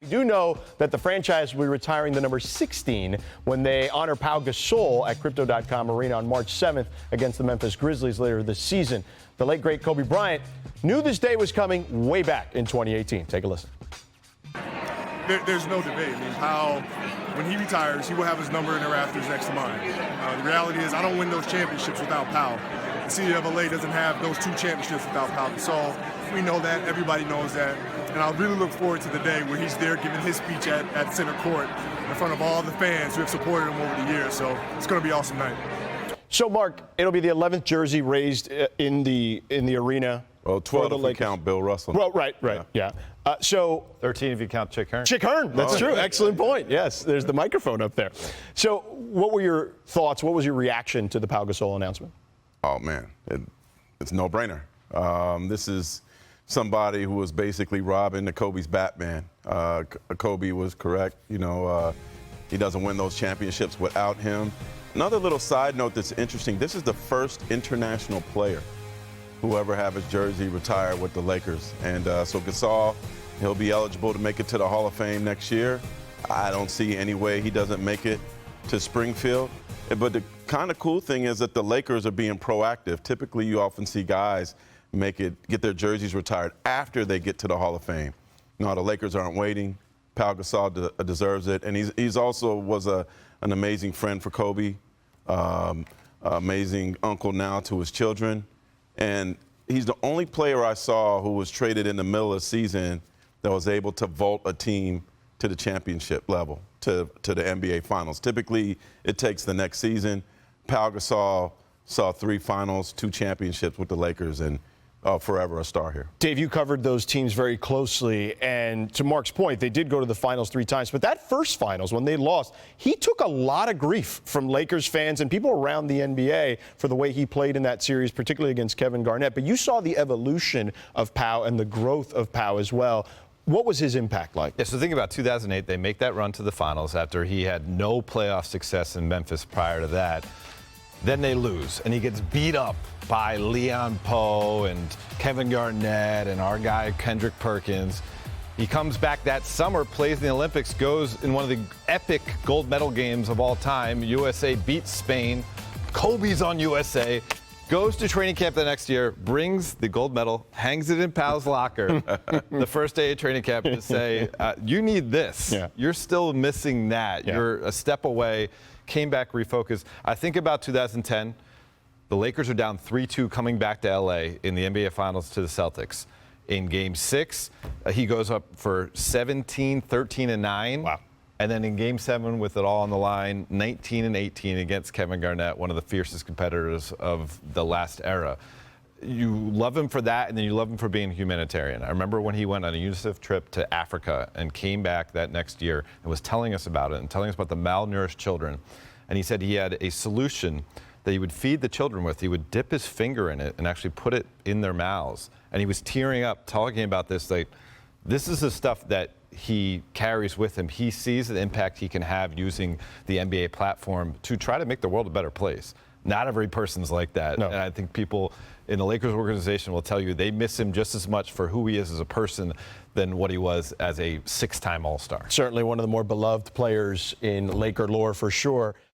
You do know that the franchise will be retiring the number 16 when they honor Pau Gasol at Crypto.com Arena on March 7th against the Memphis Grizzlies later this season. The late, great Kobe Bryant knew this day was coming way back in 2018. Take a listen. There's no debate. I mean, Pau, when he retires, he will have his number in the rafters next to mine. The reality is I don't win those championships without Pau. The city of LA doesn't have those 2 championships without Pau Gasol. We know that. Everybody knows that. And I really look forward to the day where he's there giving his speech at center court in front of all the fans who have supported him over the years. So it's going to be an awesome night. So, Mark, it'll be the 11th jersey raised in the arena. Well, 12 if you count Bill Russell. Well, right, yeah. So 13 if you count Chick Hearn. Chick Hearn, that's true. Excellent point. Yes, there's the microphone up there. So, what were your thoughts? What was your reaction to the Pau Gasol announcement? Oh man, it's no-brainer. This is somebody who was basically robbing the Kobe's Batman. Kobe was correct. You know, he doesn't win those championships without him. Another little side note that's interesting, this is the first international player who ever have his jersey retired with the Lakers. And so Gasol, he'll be eligible to make it to the Hall of Fame next year. I don't see any way he doesn't make it to Springfield. But the kind of cool thing is that the Lakers are being proactive. Typically, you often see guys get their jerseys retired after they get to the Hall of Fame. No, the Lakers aren't waiting. Pau Gasol deserves it, and he's also was an amazing friend for Kobe, amazing uncle now to his children, and he's the only player I saw who was traded in the middle of the season that was able to vault a team to the championship level, to the NBA Finals. Typically, it takes the next season. Pau Gasol saw 3 finals, 2 championships with the Lakers, and forever a star here. Dave, you covered those teams very closely, and to Mark's point, they did go to the finals 3 times, but that first finals, when they lost, he took a lot of grief from Lakers fans and people around the NBA for the way he played in that series, particularly against Kevin Garnett. But you saw the evolution of Pau and the growth of Pau as well. What was his impact like? Yeah, so think about 2008. They make that run to the finals after he had no playoff success in Memphis prior to that. Then they lose, and he gets beat up by Leon Poe and Kevin Garnett and our guy Kendrick Perkins. He comes back that summer, plays in the Olympics, goes in one of the epic gold medal games of all time. USA beats Spain. Kobe's on USA. Goes to training camp the next year, brings the gold medal, hangs it in Pau's locker the first day of training camp to say, you need this. Yeah. You're still missing that. Yeah. You're a step away. Came back, refocused. I think about 2010. The Lakers are down 3-2 coming back to LA in the NBA Finals to the Celtics. In Game 6, he goes up for 17, 13, and 9. Wow. And then in Game 7, with it all on the line, 19 and 18 against Kevin Garnett, one of the fiercest competitors of the last era. You love him for that, and then you love him for being a humanitarian. I remember when he went on a UNICEF trip to Africa and came back that next year and was telling us about it and telling us about the malnourished children. And he said he had a solution that he would feed the children with. He would dip his finger in it and actually put it in their mouths. And he was tearing up talking about this. Like, this is the stuff that he carries with him. He sees the impact he can have using the NBA platform to try to make the world a better place. Not every person's like that. No. And I think people in the Lakers organization will tell you they miss him just as much for who he is as a person than what he was as a 6-time All-Star. Certainly one of the more beloved players in Laker lore for sure.